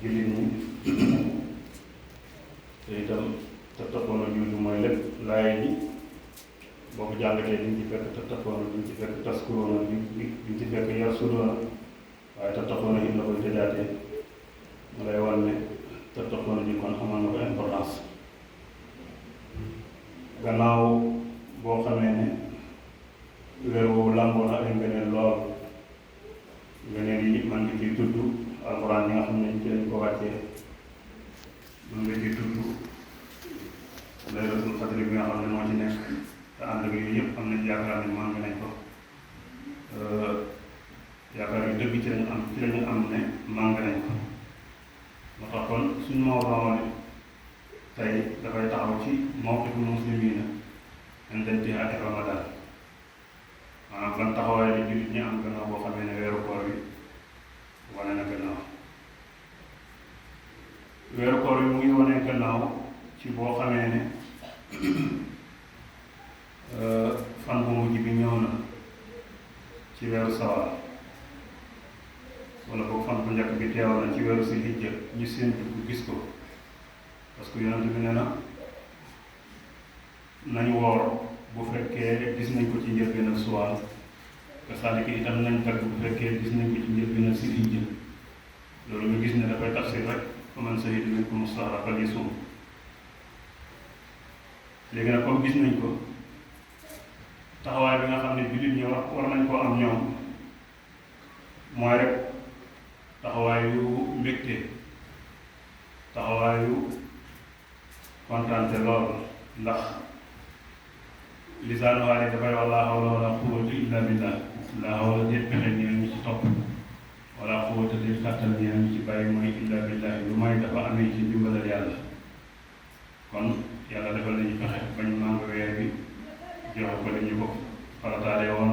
jullit ñi te itam tattaquuna jooju mooy lépp laay ji boo ko jàngatee diñ ci fekk tattaquuna diñ ci fekk taskuruuna diñ ci fekk yarsuduuna waaye tattaquuna it la koy tëjaatee mu lay wan ne tattaquuna ji kon amal na ko importance gannaaw boo xamee ne weer woowu làmboo na ay ngëneel lool ngëneel yi man ngi ciy tudd alxuraan yi nga xam ne ci lañ ko wàccee man nga ciy tudd laylatul qadr bi nga xam ne moo ci nekk te ànd ak yooyu yëpp am nañ yaakaar ne màng nañ ko yaakaar yu dëgg ci lañu am ne màng nañ ko moo tax kon suñ mawduu tey dafay taxaw ci mawqiful muslimiina inda intihaa'i Ramadan maanaam ban taxawaay la jullit ñi am gannaaw boo xamee ne weeru koor bi wane na gannaaw weeru koor bi mu ngi wane gannaaw ci boo xamee ne fan bu mujj bi ñëw na ci weeru sawar wala boog fan bu njëkk bi teew na ci weeru si hijja ñu séentu ko gis ko parce que yonent bi nee na nañu woor bu fekkee gis nañ ko ci njëlbéen ak suwaal kasaalika itam nañ dagg bu fekkee gis nañ ko ci njëlbéen ak si hijja loolu ñu gis ne dafay tafsir rek fa man shahida minkumu shahra falyasum léegi nag comme gis nañ ko taxawaay bi nga xam ne jullit ñi war nañ koo am ñoom mooy rek taxawaayu mbégte taxawaayu kontaante lool ndax lisaanu haali dafay wax laa hawla wala quwwata illa billah laa hawla déet pexe ñee ñu ci topp wala quwwata déet kàttan ñee ñu ci bàyyi mooy illa billah lu may dafa amee ci ndimbalal yàlla kon yàlla defal nañu pexe bañ màng weer bi joxe ko dañu ko farataale woon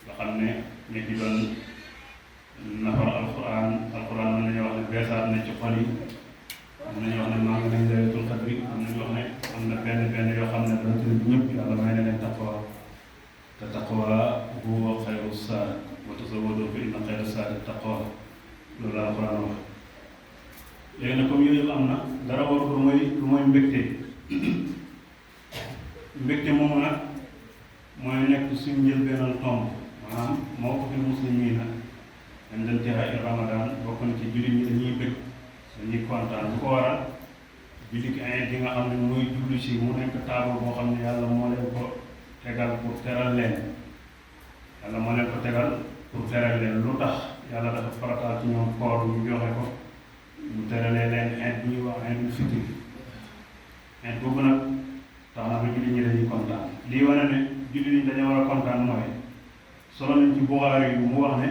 nga xam ne nit ñi doon nafar alquran mën nañu wax ne beesaat na ci xol yi am nañu wax ne màng nañ laylatul qadri am nañu wax ne am na benn yoo xam ne dana tënk ñëpp yàlla may na leen taqwa te taqwa huwa xayru saad wa tazawwadu fa inna xayra saadi taqwa loolu la alquran wax léegi nag comme yooyu yëpp am na dara war lu mooy mbégte mbégte moomu nag mooy nekk suñu njëlbeenal tomb maanaam mawqiful muslimiina inda intihaa'i Ramadan bokk na ci jullit ñi dañuy bëgg dañuy kontaan bu ko waral jullit ayit yi nga xam ne muy jublu si mu nekk taabal boo xam ne yàlla moo leen ko tegal pour teral leen lu tax yàlla dafa farataal ci ñoom koor ñu joxe ko mu teralee leen ayit bu ñuy wax ayitul fitri ayit boobu nag tax na ba jullit ñi dañuy kontaan lii wane ne jullit ñi dañoo war a kontaan mooy solo nañ ci Buxaari yu mu wax ne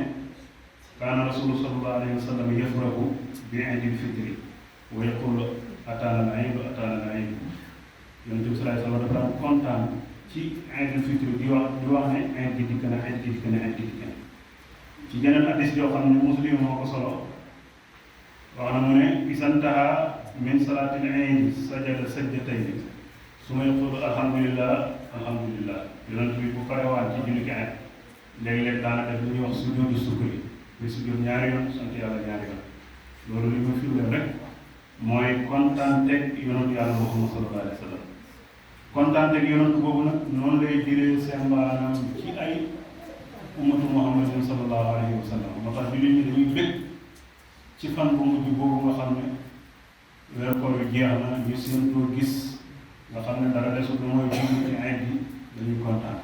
kaana rasulu sallallahu alayhi wa sallam yafrahu bi iidil fitri wa yaqulu ataana al iidu yonent bi sallallahu alayhi wa sallam dafa daan kontaan ci iidil fitri di wax ne iid gi dikk na ci geneen hadiis yoo xam ne Muslim moo ko solo wax na mu ne isantaha min salaatil iid sajada sajdatayni summa yaqulu alhamdulillah yonent bi bu parewaan ci julli iid léeg-léeg daana def lu ñuy wax sujjóotu sukri muy sujjóot ñaari yoon sant yàlla ñaari yoon loolu li ma firndeel rek mooy kontaanteeg yonent yàlla Muhammad sallallahu alayhi wa sallam kontaanteeg yonent boobu nag noonu lay diree seen maanaam ci ay ummatu Muhammadin sallallahu alayhi wa sallam moo tax jullit ñi dañuy bëgg ci fan bu mujj boobu nga xam ne weer koor wi jeex na ñu séentoo gis nga xam ne dara desul lu mooy julli ci ayit bi dañuy kontaan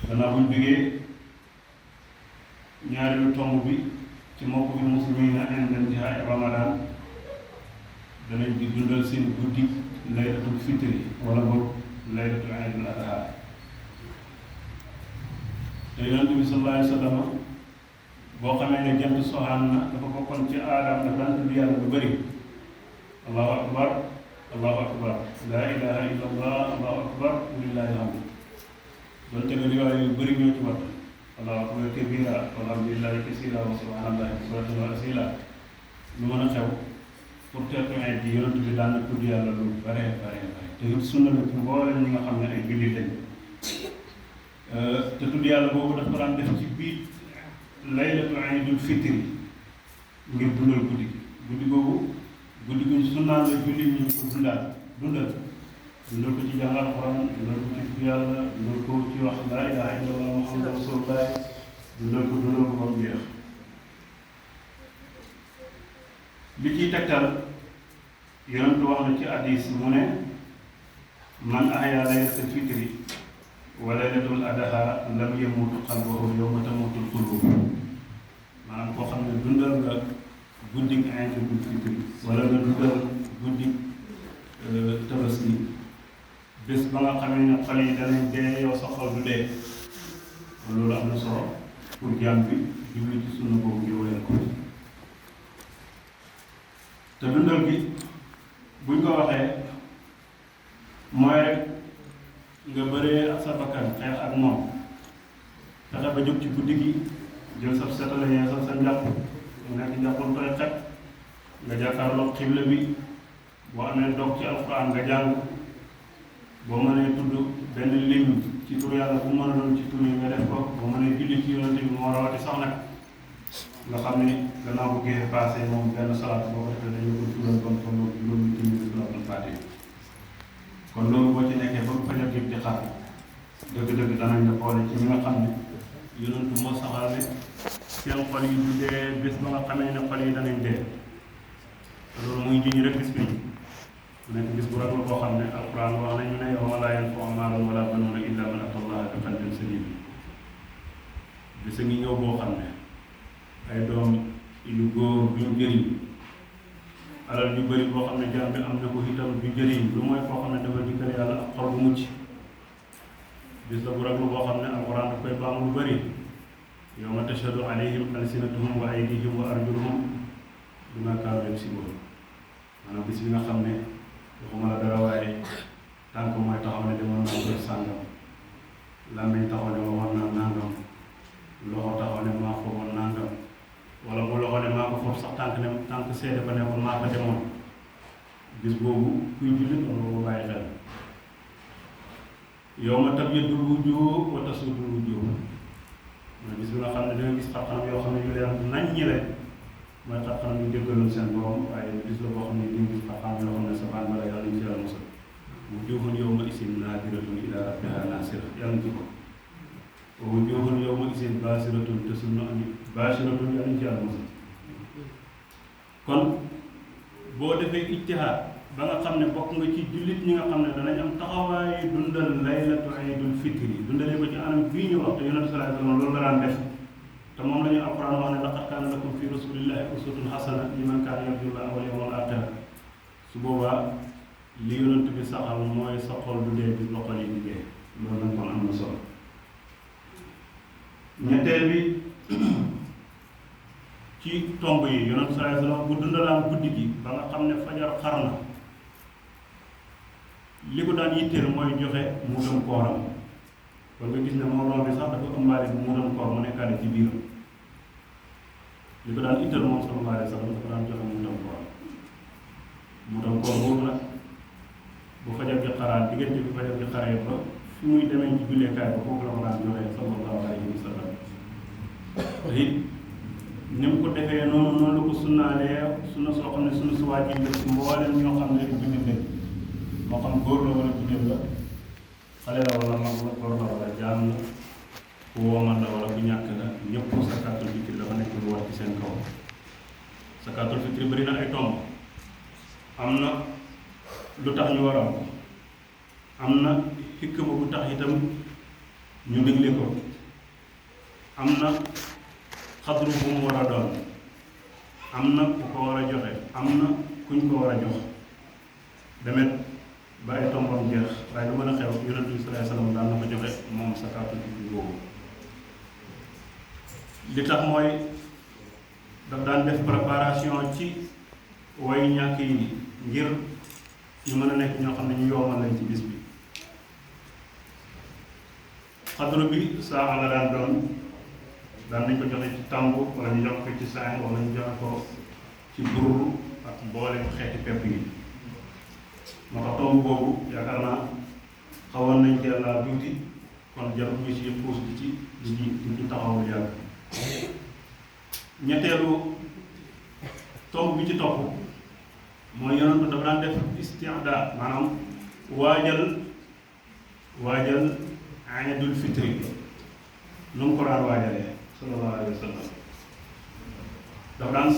gannaaw buñ jógee ñaareelu tomb bi ci mawqiful muslimiina inda intihaa'i Ramadan danañ di dundal seen guddi laylatul fitri wala boog laylatul iidil adhaa te yonent bi sallallahu alayhi wa sallam boo xamee ne jant soxaan na dafa bokkoon ci aadam dafa daan tudd yàlla lu bëri allahu akbar laa ilaha illa allah allahu akbar lillahi alhamd donte ne riwaaya yu bëri ñoo ci wat allahu akbar kabira walhamdulillahi kasira wa subhanallahi bukratan wa asila lu mën a xew pour teertu ay ji yonent bi daan na tudd yàlla lu bare te it sunna la ci mboolem ñi nga xam ne ay jullit lañ te tudd yàlla boobu dafa daan def ci biir laylatul iidul fitri ngir dundal guddi googu guddi guñ sunnaal la julli ñu ko dundal ko ci jàng alxuraan dundal ko ci tudd yàlla dundal ko ci wax laa ilaaha illallah muhammadu rasulullah dundal ko ba mu jeex li ciy tegtal yonent wax na ci hadiis mu ne man ahyaa laylatal fitri wa laylatul adha lam yamut qalbuhu yawma tamutul qulub maanaam koo xam ne dundal nga guddig iidul fitri wala nga dundal guddig tabaski bés ba nga xamee ne xol yi danañ dee yow sa xol du dee loolu am na solo pour jàmm bi jublu ci sunna boobu ngir wéyal ko te dundal gi buñ ko waxee mooy rek nga bëree ak sa bakkan xeex ak moom fexe ba jóg ci guddi gi jël sa setala yeesal sa njàpp mu nekk njàppul tooy xet nga jàkkaarloo xibla bi boo amee dog ci alxuraan nga jàng boo mënee tudd benn lim ci tur yàlla bu mën a doon ci tur yi nga def ko boo mënee julli ci yonante bi moo rawati sax nag nga xam ne gannaaw bu géexee passé moom benn salaat boo ko defee dañu ko tuddal ba mu tolloo juróomi téeméeri salaatul faatiha kon loolu boo ci nekkee ba fajar jot di xaar dëgg-dëgg danañ la boole ci ñi nga xam ne yonantu moo saxal ne seen xol yi du dee bés ba nga xamee ne xol yi danañ dee loolu muy juñ rek bis bi nekk bis bu raglu boo xam ne alquran wax nañu ne yawma laa yanfa'u maalun wala banuuna illa man ataa Allaha bi qalbin saliim bis a ngi ñëw boo xam ne ay doom yu góor duñ jëriñ alal yu bëri boo xam ne jaam bi am na ko itam du jëriñ lu mooy koo xam ne dafa dikkal yàlla ak xol bu mucc bis la bu raglu boo xam ne alquran daf koy baamu lu bëri yawma tashhadu alayhim alsinatuhum wa aydihim wa arjuluhum bimaa kaanu yaksibuun maanaam bis bi nga xam ne waxuma la dara waaye tànk mooy taxaw ne demoon naa kër sàngam làmmiñ taxaw ne waxoon naa nangam loxo taxaw ne maa foogoon nangam wala bu loxo ne maa ko foofu sax tànk seede ba ne ko maa ko demoon bis boobu kuy jullit loolu boobu bàyyi xel yawma tabyaddu wujuuh wa taswaddu wujuuh mooy bis bi nga xam ne da nga gis xar-xaram yoo xam ne yu leer nañ ñi leen mooy xar-xaram yu déggaloon seen borom waaye bis la boo xam ne di gis xar-xaram yoo xam ne sa baan bala yàlla ñu ci yàlla mosal wujuuhun yawma izin naadiratun ilaa rabbihaa naazira yàlla ñu ci ko wa wujuuhun yawma izin baasiratun tazunnu an baasiratun yàlla ñu ci yàlla mosal kon boo defee ijtihaad ba nga xam ne bokk nga ci jullit ñi nga xam ne danañ am taxawaay dundal laylatu iidul fitri dundalee ko ci anam bii ñu wax te yonent sallallahu alayhi wa sallam loolu la daan def te moom la ñu alquran wax ne laqad kaana lakum fi rasulillahi uswatun hasana liman kaana yarju llaha wal yawmal aaxir su boobaa li yonent bi saxal mooy sa xol du dee bis ba xol yi di dee loolu nag kon am na solo ñetteel bi ci tomb yi yonent sallallahu alayhi wa sallam bu dundalaan guddi gi ba nga xam ne fajar xar na li ko daan yitteel mooy joxe muudam kooram kon nga gis ne moom bi sax dafa ëmbaale bu muudam koor mu nekkaale ci biiram li ko daan yitteel moom sallallahu alayhi wa sallam dafa daan joxe muudam koor boobu nag bu fajar gi xaraat diggante bi fajar gi xaree ba fi muy demee ci julleekaay ba foofu la ko daan joxe sallallahu alayhi wa sallam te it ni mu ko defee noonu la ko sunnaalee sunna soo xam ne sunna su waajib la ci mboolem ñoo xam ne jullit lañ moo xam góor la wala jigéen la xale la wala mag la góor la wala jaam la ku woomal la wala ku ñàkk la ñëpp zakaatul fitri dafa nekk lu war ci seen kaw zakaatul fitri bëri na ay tomb am na lu tax ñu war a am na xikma bu tax itam ñu digle ko am na xadru bu mu war a doon am na ku ko war a joxe am na kuñ ko war a jox demet ba ay tombam jeex waaye lu mën a xew yonent bi sallallahu alayhi wa sallam daan na ko joxe moom zakaatul fitri boobu li tax mooy daf daan def préparation ci way ñàkk yi ngir ñu mën a nekk ñoo xam ne ñu yoomal lañ ci bis bi xadru bi saa la daan doon daan nañ ko joxe ci tàmbu wala ñu jox ko ci saay wala ñu joxe ko ci burru ak mboolem xeeti pepp yi moo tax tomb boobu yaakaar naa xawoon nañ cee laa tuuti kon jarul ñu ci puus di ci taxawul yàgg ñetteelu tomb bi ci topp mooy yonent dafa daan def isti'daa maanaam waajal iidul fitri nu mu ko daan waajalee sallallahu alayhi wa sallam dafa daan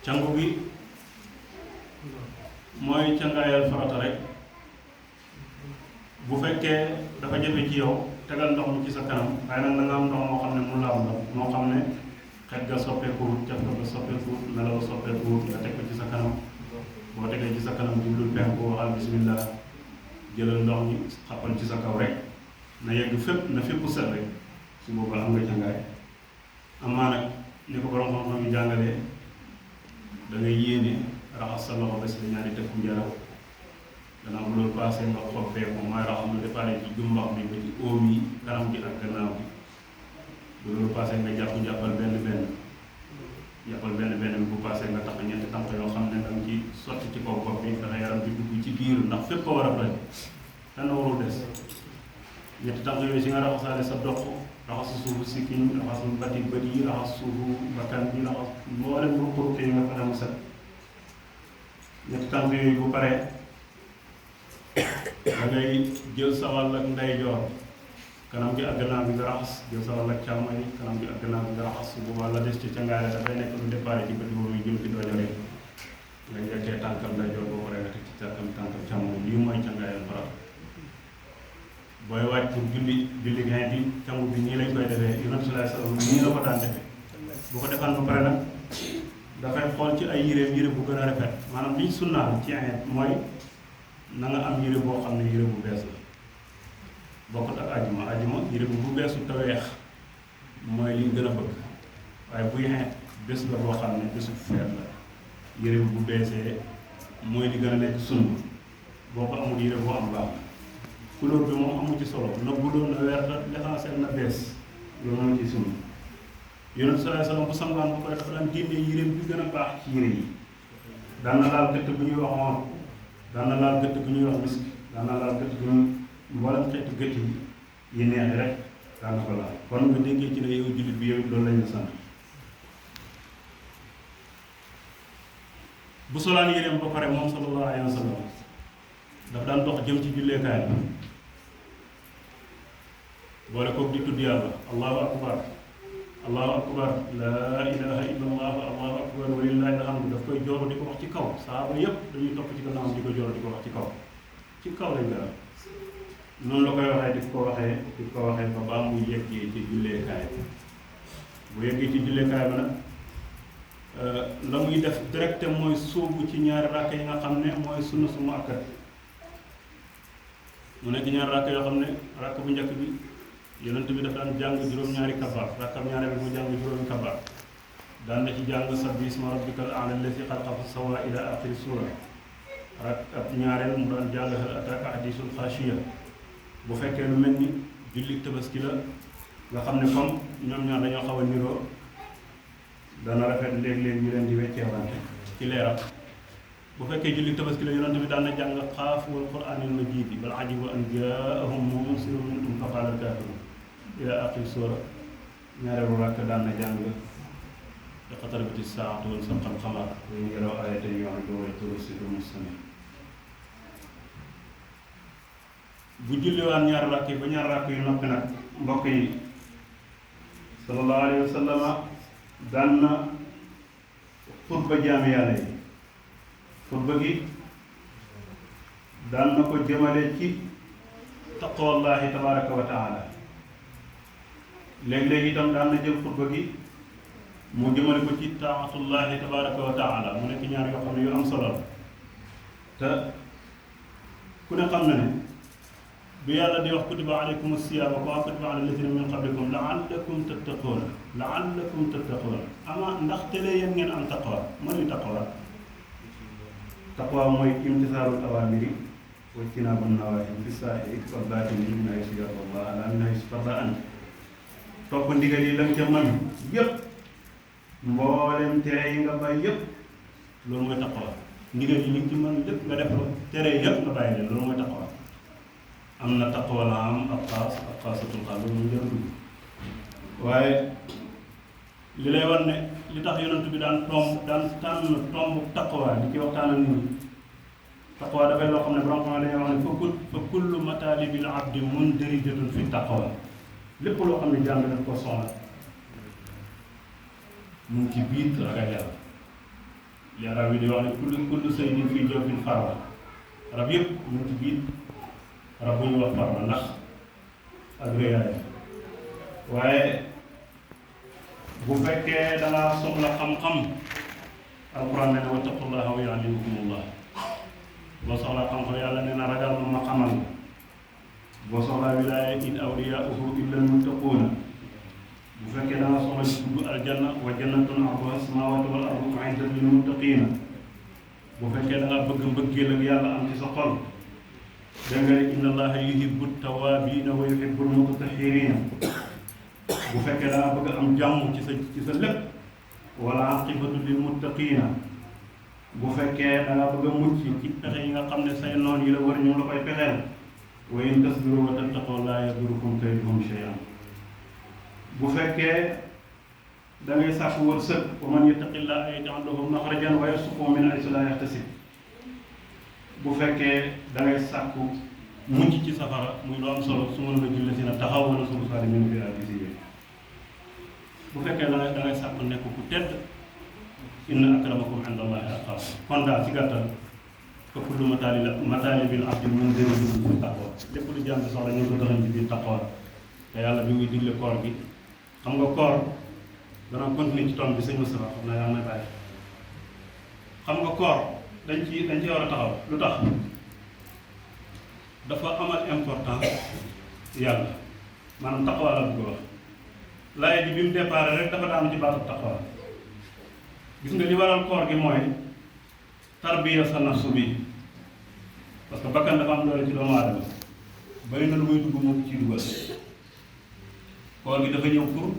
cangu gi mooy cangaayal farata rek bu fekkee dafa jafe ci yow tegal ndox mi ci sa kanam waaye nag da nga am ndox moo xam ne mu laab ndox moo xam ne xet ga soppeekuwut caf ga soppeekuwut melaw soppeekuwut nga teg ko ci sa kanam boo tegee ci sa kanam jublul penku waxal bismillah jëlal ndox mi xappal ci sa kaw rek na yegg fépp na fépp set rek su boobaa am nga cangaay amaa nag ni ko borom xam-xam yi jàngalee da ngay yéene raxas sa loxo ba si ñaari tëkku njaraw gannaaw bu loolu passé nga xobbee ko mooy raxas lu defaale ci jumbax bi ba ci óom yi kanam gi ak gannaaw bi bu loolu passé nga jàppal benn bi bu passé nga tax ñetti tànk yoo xam ne danga ci sotti ci kaw bopp bi fexe yaram bi dugg ci biir ndax fépp ko war a toj kenn warul des ñetti tànk yooyu si nga raxasaale sa dox raxas suufu sikkiñ raxas bati bët yi raxas suufu bakkan bi raxas mboolem ruq-ruq yi nga fexe mu set ñetti tànk yooyu bu paree da ngay jël sa wàll ak ndeyjoor kanam gi ak gannaaw bi nga raxas jël sa wàll ak càmmoñ kanam gi ak gannaaw bi nga raxas su boobaa la des ci cangaare dafay nekk lu déparé ci bët boobu jëm ci doojore nga njëkkee tànkam ndeyjoor boo paree nga teg ci tànkam càmmoñ lii mooy cangaayal farat booy wàcc pour julli gain bi cangu bi nii lañ koy defee Yonent sallallahu alayhi wasallam nii la ko daan defee bu ko defaan ba pare nag dafay xool ci ay yére bu gën a rafet maanaam liñ sunnaal ci ayet mooy na nga am yére boo xam ne yére bu bees la bokkut ak ajuma yére bu beesu te weex mooy liñ gën a bëgg waaye buy ayet bés la boo xam ne bésu feet la yére bu beesee mooy li gën a nekk sunna boo ko amul yére boo am baax couleur bi moom amu ci solo na buloo na weer l'essentiel na bees loolu moo ci sunna Yonent sallallahu alayhi wasallam bu sangaan ba pare dafa daan génnee yére bi gën a baax ci yére yi daan na laal gëtt bu ñuy wax moom daan na laal gëtt bu ñuy wax misk daan na laal gëtt bu ñuy mboolem xeetu gëtt yi neex rek daan na ko laal kon nga déggee ci ne yow jullit bi yow loolu lañ la sant bu solaan yéreem ba pare moom sallallahu alayhi wasallam dafa daan dox jëm ci julleekaay bi boole koog di tudd yàlla allahu akbar laa ilaha illa allah allahu akbar wa lillahi alhamdu daf koy jooro di ko wax ci kaw saaba yépp dañuy topp ci gannaawam di ko jooro di ko wax ci kaw lañ gara noonu la koy waxee di ko waxee ba baa muy yeggee ci julleekaay bi bu yeggee ci julleekaay ba nag la muy def direct mooy sóobu ci ñaari ràkk yi nga xam ne mooy sunna su mu akkat mu nekk ñaari ràkk yoo xam ne ràkk bu njëkk bi Yonent bi dafa daan jàng juróom-ñaari kabaar rakkam ñaareel bi mu jàng juróomi kabaar daan na ci jàng sabbi isma rabbikal a'la allazi xalaqa fa sawwa ila axiri suura rakkab ñaareel mu daan jàng hal ataaka hadiisul xaashiya bu fekkee lu mel ni julli tabaski la nga xam ne comme ñoom ñaar dañoo xaw a niroo dana rafet léeg-léeg ñu leen di wecceewante ci leeral bu fekkee julli tabaski la Yonent bi daan na jàng xaaf wal qur'aanil majiid bal ajibu an jaa'ahum munzirun minhum fa qaala al-kaafiruun ila aqil suura ñaareelu rakk daan na jàng iqtarabati saa'atu wa inshaqa al-qamar wa in yaraw aayatan yu'ridu wa yaqulu mustami'un bu julliwaan ñaari rakk yi ba ñaari rakk yu noppi nag mbokk yi sallallahu alayhi wa sallama daan na xutba jaami yàlla yi xutba gi daan na ko jëmale ci taqwallahi tabaraka wa taala léeg-léeg itam daan na jël xutba gi mu jëmale ko ci taatullahi tabaraka wa taala mu nekk ñaar yoo xam ne yu am solo la te ku ne xam na ne bi yàlla di wax kutiba alaykum siyaama kama kutiba ala lazina min qablikum la'allakum tattaquun ama ndax tele yéen ngeen am taqwa mooy taqwa taqwa mooy imtisaalul awaamiri wa ijtinaabu nawaahi fi saahiri wal baatini min haysu yarda Allah ala min haysu farda an topp ndigal yi la ca mën yépp mboolem tere yi nga bàyyi yépp loolu mooy taqwa ndigal yi li nga ci mën lépp nga def ko tere yépp nga bàyyi leen loolu mooy taqwa am na taqwa la am ak xaasatul xaas loolu mu jëm dugg waaye li lay wan ne li tax yonent bi daan tànn tomb taqwa di ci waxtaan ak nit ñi taqwa dafay loo xam ne borom xam ne dañuy wax ne fa kullu matalibil abdi mundarijatun fi taqwa lépp loo xam ne jàng daf ko soxla mu ngi ci biir ragal yàlla li arab yi di wax ne kullu saydin fii jawfin farwa rab yëpp mu ngi ci biir rab bu ñu wax farwa ndax ak réyaay waaye bu fekkee dangaa soxla xam-xam alquran nee na wattaqullaha wa yuallimukumullah boo soxlaa xam-xam yàlla nee na ragal ma xamal boo soxlaa wilaaya in awliyauhu illa almuttaquuna bu fekkee dangaa soxla ci dugg aljanna wa jannatun arduha samawatu wal ardu uiddat lil muttaqiina bu fekkee dangaa bëgg mbëggeel ak yàlla am ci sa xol da nga ne inna allaha yuhibbu tawaabiina wa yuhibbu almutatahhiriina bu fekkee dangaa bëgg am jàmm ci sa lépp wala aqibatu lil muttaqiina bu fekkee dangaa bëgg a mucc ci pexe yi nga xam ne say noon yi la wër ñu la koy pexeel wa in tasbiru wa tattaqu laa yadurukum kayduhum shay'an bu fekkee da ngay sàkk wërsëg wa man yattaqillaaha yaj'al lahu maxrajan wa yarzuqhu min haysu laa yahtasib bu fekkee da ngay sàkk mucc ci safara muy lu am solo su ma la julli si na taxaw wala suñu saali min fi abisi bu fekkee da ngay sàkk nekk ku tedd inna akramakum indallahi atqaakum kon daal ci gàttal fa kullu mataalibil abdi mundarijatun fi taqwa lépp lu jàmm soxla ñu ngi ko doxal ci biir taqwa te yàlla bi muy digle koor gi xam nga koor dana continuer ci tomb bi sëñ Moustapha xam naa yaa may bàyyi xam nga koor dañ ci war a taxaw lu tax dafa amal importance yàlla maanaam taqwa la bëgg wax laay ji bi mu départ rek dafa daanu ci baatu taqwa gis nga li waral koor gi mooy tarbiya sa nafsu bi parce que bakkan dafa am doole ci doomu aadama bari na lu muy dugg moo ci dugal koor gi dafa ñëw pour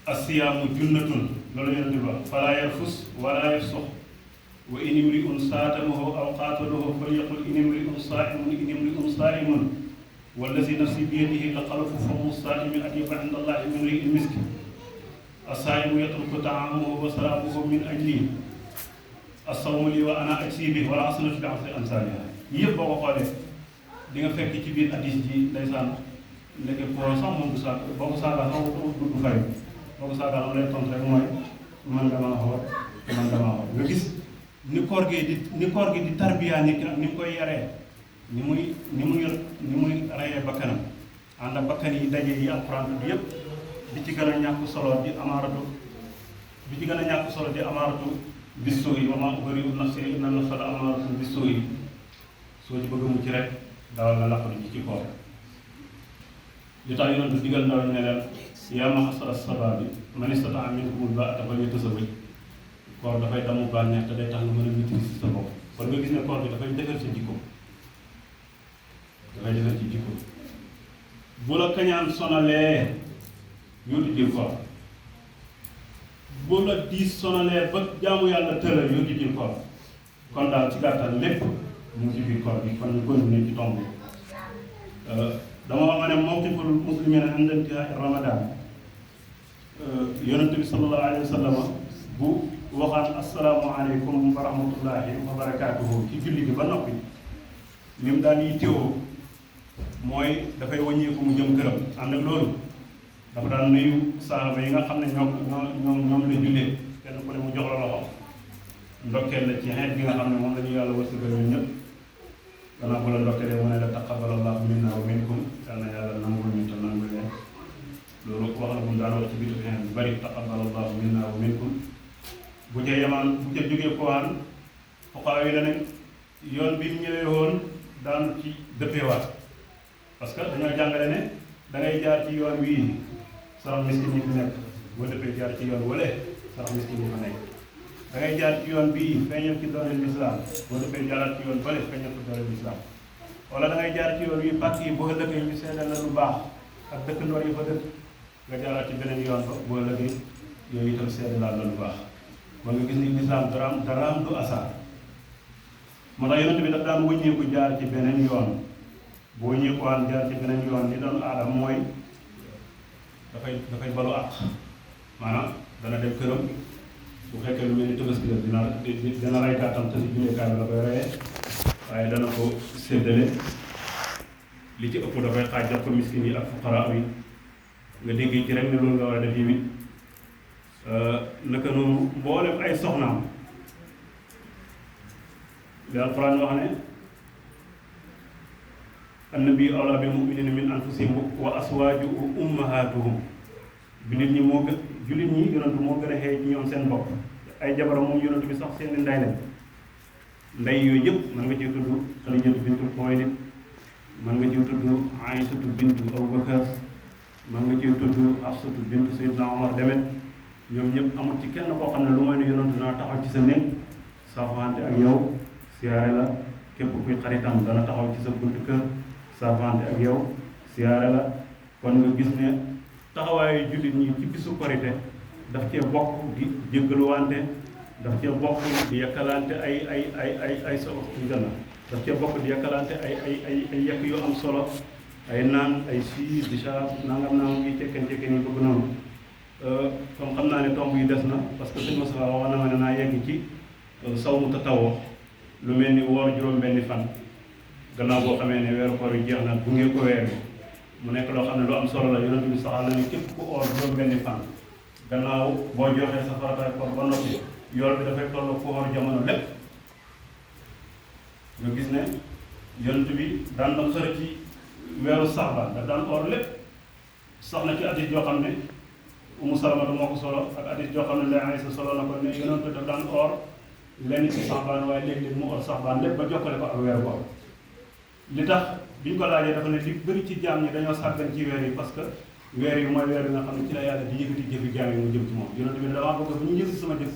asiyaamu junnatun loolu yonent bi wax falaa yarfus wala yafsuq wa in imri'un saatamahu aw qaatalahu falyaqul in imri'un saa'imun in imri'un saa'imun wallazi nafsi biyadihi la xalafu famu saa'imi atyabu inda allahi min ri'il miski as-saa'imu yatruku ta'aamahu wa saraabahu min ajli as-sawmu lii wa ana ajzi bihi wal hasanatu bi ashri amsaalihaa yëpp boo ko xoolee di nga fekk ci biir hadiis ji ndeysaan ndeke pour sax moom du saag boo ko saagaa sax du fay boo ko saagaa am lay tontu rek mooy man damaa xool nga gis ni koor gi di tarbiya nit ki ak ni mu koy yaree ni muy rayee bakkanam ànd ak bakkan yi daje yi alxuraan bi yëpp bi ci gën a ñàkk solo di amaaratu bis-suu'i wa maa ubari'u nafsi inna nafsa la amaaratun bis-suu'i soo ci bëgg a mucc rek dawal nga laqatu ci koor li tax yonent digal ndaw ne leen yaa ma'shara sabaabi man istata'a minkumul baa'ata falyatazawwaj koor dafay damu bànneex te day tax nga mën a maîtriser sa bopp kon nga gis ne koor bi dafay defar sa jikko bu la kañaan sonalee yóotu jël koor bu la diis sonalee ba jaamu yàlla tëral yóotu jël koor kon daal ci gàttal lépp mu ngi ci biir koor bi kon ñu continuer ci tomb dama wax ma ne mawqiful muslimina inda intihaa'i ramadan yonent bi sallallahu alayhi wa sallam bu waxaan assalaamu aleykum wa rahmatullahi wa barakaatuhu ci julli bi ba noppi li mu daan yittewoo mooy dafay wàññeeku mu jëm këram ànd ak loolu dafa daan nuyu saaba yi nga xam ne ñoom la jullee kenn ku ne mu jox la loxo ndokkeel la ci xeet bi nga xam ne moom la ñu yàlla wërsëgal ñun ñëpp gannaaw bu la ndokkeelee mu ne la taqabbalallahu minna wa minkum yal na yàlla nangul ñu te nangul leen loolu wax la bu mu daan wax ci biir xeet bu bari taqabbalallahu minna wa minkum bu ca yemaan bu ca jógee kowaan fuqaa yi la ne yoon bi mu ñëwee woon daanu ci dëppeewaat parce que dañoo jàngale ne da ngay jaar ci yoon wii sarax miskin ñi fi nekk boo dëppee jaar ci yoon wala sarax miskin ñi fa nekk da ngay jaar ci yoon bii feeñal ci dooleel lislaam boo dëppee jaaraat ci yoon bële feeñal ci dooleel lislaam wala da ngay jaar ci yoon wi pàcc yi boo dëkkee ñu seedal la lu baax ak dëkkandoor yi fa dëkk nga jaaraat ci beneen yoon ba boo lëggee yooyu itam seedalaat la lu baax ba nga gis ni lislaam daraam du asaar moo tax yonent bi daf daan wëññeeku jaar ci beneen yoon boo wëññeekuwaan jaar ci beneen yoon li doon aadam mooy dafay balu àq maanaam dana dem këram bu fekkee lu mel ni Tabaski la dina rey gàttam te si julleekaay bi la koy reyee waaye dana ko séddale li ci ëpp dafay xaaj jox ko miskin yi ak fuqaraa yi nga déggee ci rek ne loolu nga war a def yi naka noonu mboolem ay soxnaam li Alxuraan wax ne annabiyyu awlaa bil mu'miniina min anfusihim wa azwaajuhu ummahaatuhum bi nit ñi moo gën jullit ñi yonent moo gën a xëy ci ñoom seen bopp ay jabaram moom yonent bi sax seen ndey lañ ndey yooyu yëpp man nga ciy tudd Xadiijatu bintu Xuwaylid man nga ciy tudd Aysatu bintu Abubakar man nga ciy tudd Hafsatu bintu Sayyidina Omar demet ñoom ñëpp amul ci kenn koo xam ne lu mooy ne yonent dana taxaw ci sa néeg saafante ak yow siyaare la képp kuy xaritam dana taxaw ci sa buntu kër saafante ak yow siyaare la kon nga gis ne taxawaayu jullit ñi ci bisu korite daf cee bokk di jéggaluwante daf cee bokk di yakkalante ay solo njëla daf cee bokk di yakkalante ay yekk yu am solo ay naan ay sii déjà nangam yi cekken yi bëgg noonu comme xam naa ne tomb yi des na parce que sëñ Moussa wax na ma ne naa yegg ci sawmu tatawwu lu mel ni woor juróom-benni fan gannaaw boo xamee ne weeru koor yi jeex na bu ngeen ko weer mu nekk loo xam ne lu am solo la yonent bi saxal na ni képp ku oor juróom-benni fan gannaaw boo joxee sa farataay koor ba noppi yool bi dafay toll ku oor jamono lépp nga gis ne yonent bi daan na xër ci weeru saxbaan da daan oor lépp sax na ci hadiis yoo xam ne Umu Salamata moo ko solo ak hadiis yoo xam ne la Aysa solo na ko ne yonent daf daan oor lenn ci saxbaan waaye léeg-léeg mu oor saxbaan lépp ba jokkale ko ak weer boobu li tax biñ ko laajee dafa ne li bëri ci jaam ñi dañoo sàggan ci weer yi parce que weer yi mooy weer yi nga xam ne ci la yàlla di yëkkati jëfi jaam yi mu jëm ci moom yonent bi ne damaa bëgg bu ñu yëkkati sama jëf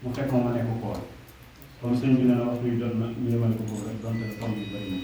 mu fekk ma nekk ko woon kon sëñ bi ne na waxtu yi doon na ñu yemale ko boobu rek donte tomb bi bëri na